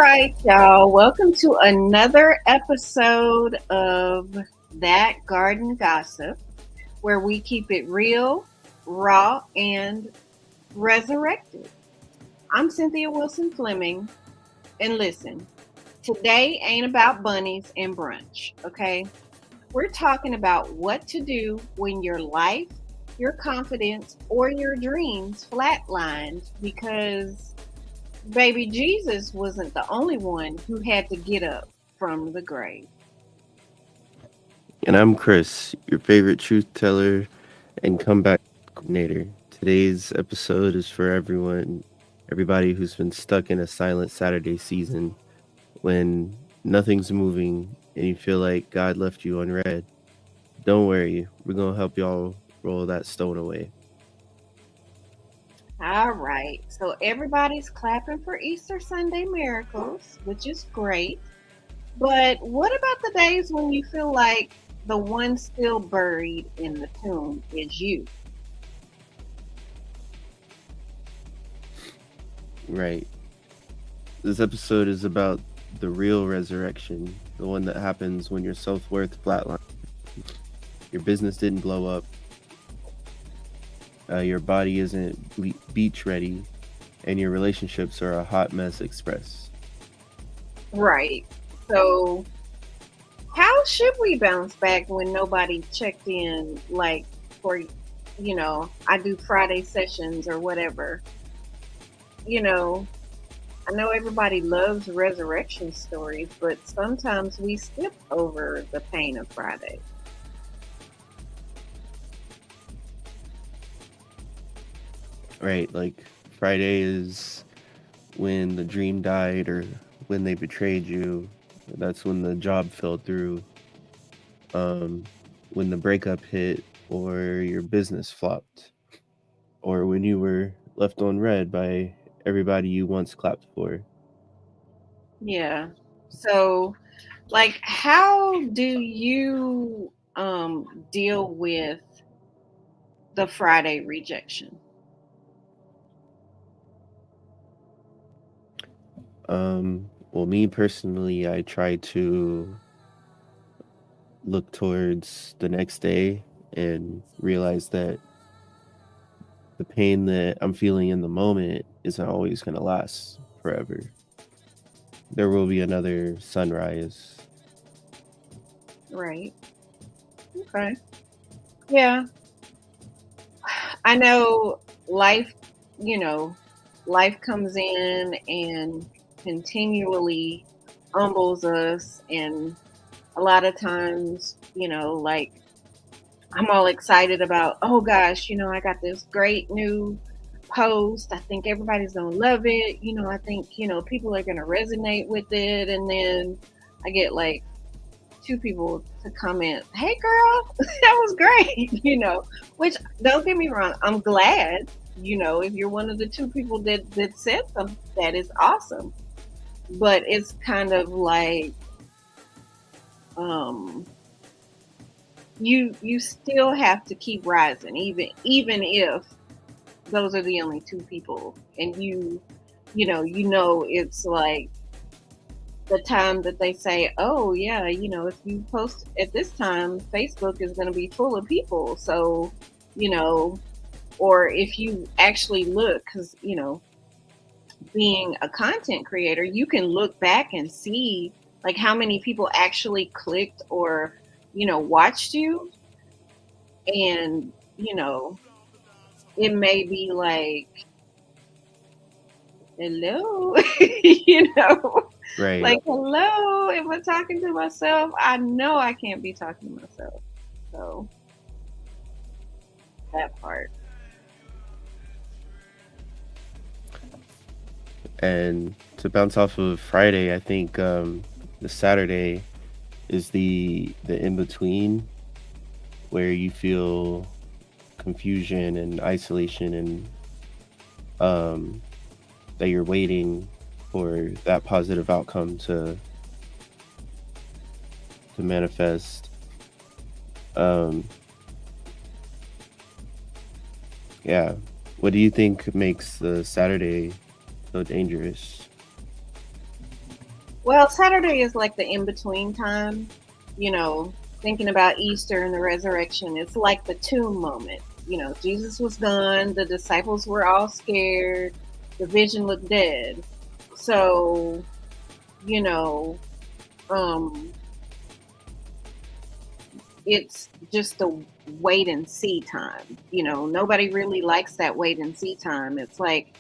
right, y'all. Welcome to another episode of That Garden Gossip, where we keep it real, raw, and resurrected. I'm Cynthia Wilson Fleming, and listen, today ain't about bunnies and brunch, okay? We're talking about what to do when your life, your confidence, or your dreams flatlined because baby Jesus wasn't the only one who had to get up from the grave. And I'm Chris, your favorite truth teller and comeback coordinator. Today's episode is for everybody who's been stuck in a silent Saturday season when nothing's moving and you feel like God left you unread. Don't worry, we're going to help y'all roll that stone away. All right, so everybody's clapping for Easter Sunday miracles, which is great. But what about the days when you feel like the one still buried in the tomb is you? Right. This episode is about the real resurrection, the one that happens when your self worth flatline. Your business didn't blow up, your body isn't beach ready, and your relationships are a hot mess express. Right. So, how should we bounce back when nobody checked in, like for, I do Friday sessions or whatever? You know, I know everybody loves resurrection stories, but sometimes we skip over the pain of Friday. Right? Like Friday is when the dream died or when they betrayed you. That's when the job fell through. When the breakup hit or your business flopped or when you were left on red by everybody you once clapped for. Yeah. So, like, how do you deal with the Friday rejection? Well, me personally, I try to look towards the next day and realize that the pain that I'm feeling in the moment isn't always going to last forever. There will be another sunrise. Right. Okay. Yeah. I know life, you know, life comes in and continually humbles us. And a lot of times, like I'm all excited about, oh gosh, I got this great new post. I think everybody's going to love it. I think, people are going to resonate with it. And then I get like two people to comment, hey girl, that was great, which don't get me wrong, I'm glad, if you're one of the two people that said something, that is awesome. But it's kind of like um you still have to keep rising, even if those are the only two people, and it's like the time that they say, oh yeah, if you post at this time, Facebook is going to be full of people. So, you know, or if you actually look, because, being a content creator, you can look back and see like how many people actually clicked or, watched you. And, it may be like, hello, Right. like, hello, if I'm talking to myself, I know I can't be talking to myself. So that part. And to bounce off of Friday, I think the Saturday is the in between where you feel confusion and isolation and um, that you're waiting for that positive outcome to manifest. Um, yeah. What do you think makes the Saturday so dangerous? Well, Saturday is like the in between time, you know, thinking about Easter and the resurrection. It's like the tomb moment. Jesus was gone, the disciples were all scared, the vision looked dead. So, you know, um, it's just a wait and see time. Nobody really likes that wait and see time. It's like,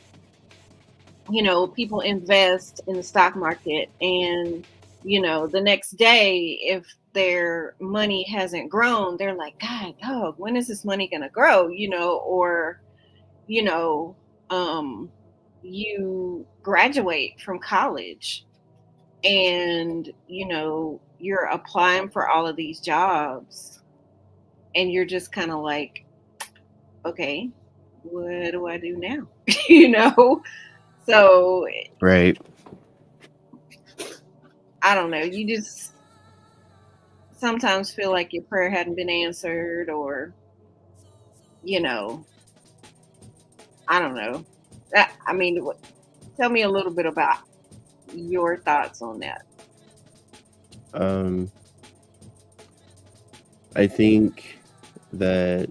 people invest in the stock market and, the next day, if their money hasn't grown, they're like, God, dog, when is this money going to grow? Or, you know, um, you graduate from college and, you're applying for all of these jobs and you're just kind of like, okay, what do I do now? you know? So Right. I don't know. You just sometimes feel like your prayer hadn't been answered, or, you know, I don't know. I mean, tell me a little bit about your thoughts on that. Um, I think that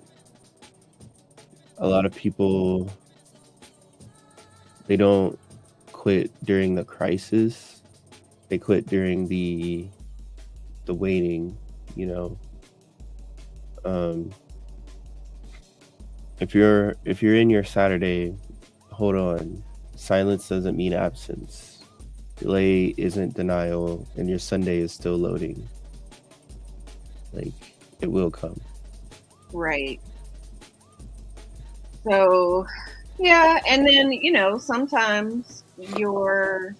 a lot of people, they don't quit during the crisis. They quit during the waiting, you know. Um, if you're in your Saturday, hold on. Silence doesn't mean absence. Delay isn't denial, and your Sunday is still loading. Like, it will come. Right. So, yeah. And then, sometimes your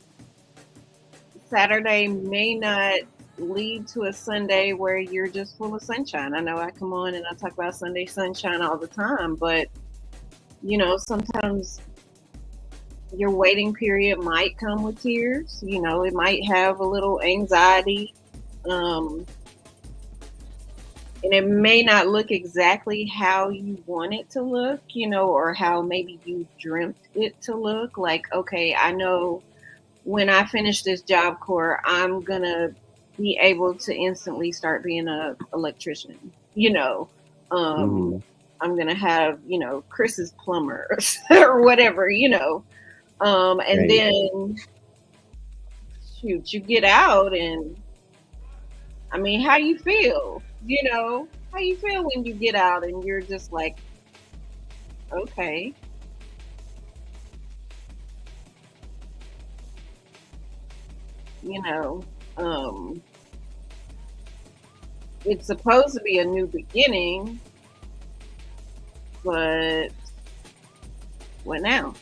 Saturday may not lead to a Sunday where you're just full of sunshine. I know I come on and I talk about Sunday sunshine all the time, but sometimes your waiting period might come with tears. It might have a little anxiety. And it may not look exactly how you want it to look, or how maybe you dreamt it to look. Like, okay, I know when I finish this Job Corps, I'm gonna be able to instantly start being a electrician. Mm-hmm. I'm gonna have Chris's plumber or whatever. And Right. then shoot, you get out, and I mean, how you feel? How you feel when you get out and you're just like, okay, you know, um, it's supposed to be a new beginning, but what now?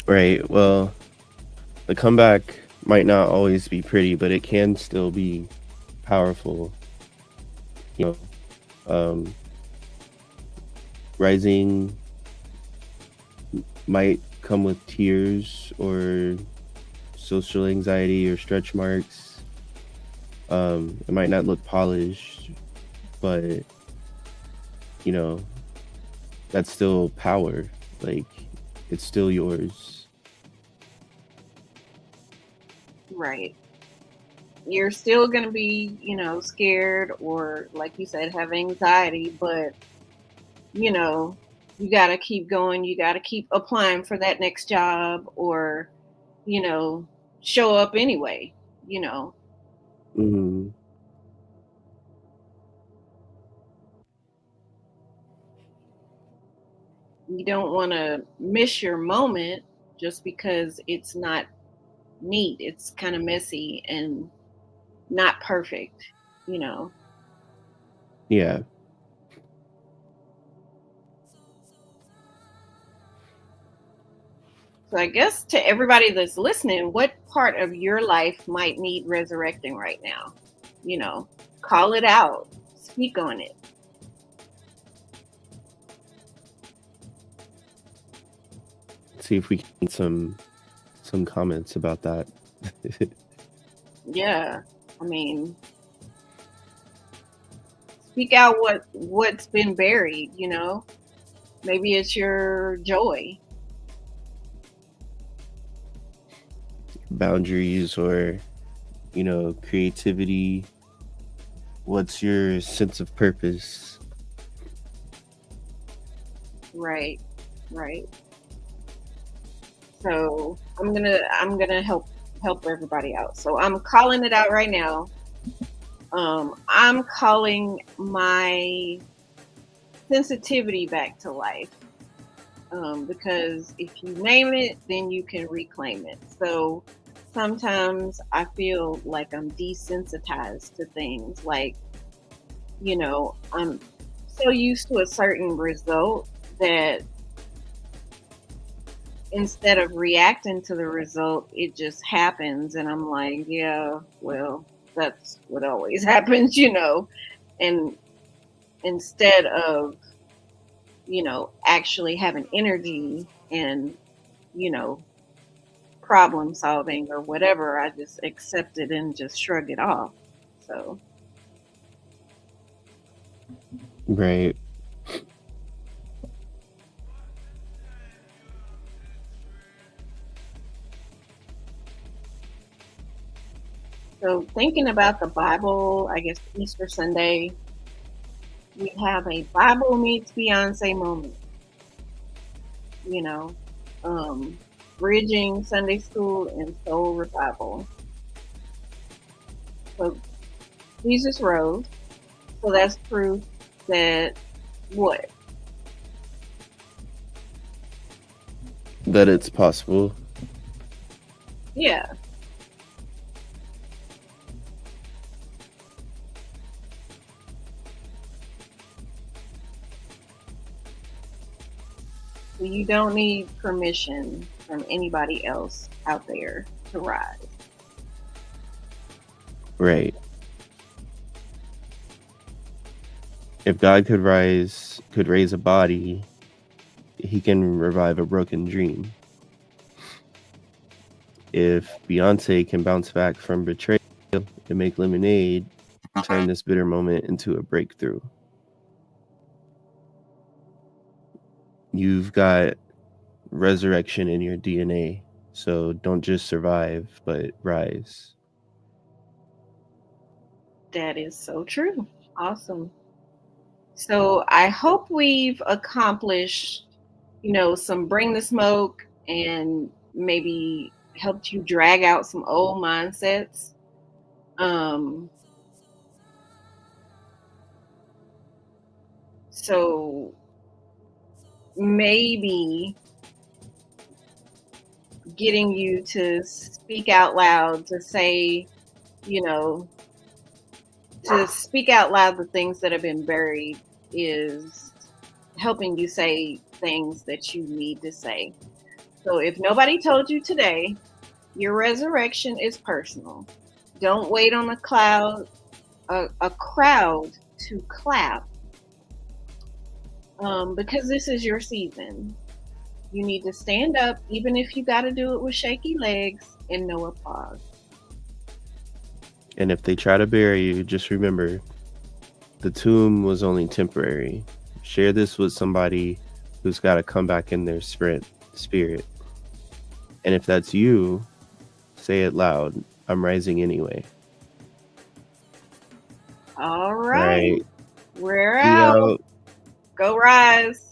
Right. Well, the comeback might not always be pretty, but it can still be powerful. You know, um, rising might come with tears or social anxiety or stretch marks. It might not look polished, but you know, that's still power. Like, it's still yours. Right. You're still going to be, scared or, like you said, have anxiety, but, you know, you got to keep going. You got to keep applying for that next job, or, you know, show up anyway, you know. Mm, You don't want to miss your moment just because it's not neat. It's kind of messy and not perfect, you know. yeah. So I guess to everybody that's listening, what part of your life might need resurrecting right now? Call it out, speak on it. See if we can get some comments about that. Yeah. I mean, speak out what's been buried, Maybe it's your joy. boundaries or, creativity? What's your sense of purpose? Right. Right. So I'm gonna help everybody out. So I'm calling it out right now. I'm calling my sensitivity back to life. Because if you name it, then you can reclaim it. So sometimes I feel like I'm desensitized to things. Like, I'm so used to a certain result that instead of reacting to the result, it just happens. And I'm like, yeah, well, that's what always happens. And instead of, actually having energy and, you know, problem solving or whatever, I just accept it and just shrug it off. So, Right. so thinking about the Bible, I guess Easter Sunday, we have a Bible meets Beyonce moment, you know, um, bridging Sunday school and soul revival. So Jesus rose. So that's proof that what? That it's possible. Yeah. So you don't need permission from anybody else out there to rise. Right. If God could raise a body, he can revive a broken dream. If Beyonce can bounce back from betrayal and make lemonade, turn this bitter moment into a breakthrough. You've got resurrection in your DNA. So don't just survive, but rise. That is so true. Awesome. So I hope we've accomplished, some bring the smoke and maybe helped you drag out some old mindsets. Um, so maybe getting you to speak out loud, to say, you know, to speak out loud the things that have been buried is helping you say things that you need to say. So if nobody told you today, your resurrection is personal. Don't wait on a crowd to clap, because this is your season. You need to stand up, even if you got to do it with shaky legs and no applause. And if they try to bury you, just remember the tomb was only temporary. Share this with somebody who's got to come back in their spirit. And if that's you, say it loud. I'm rising anyway. All All right. right. We're We out. out. Go rise.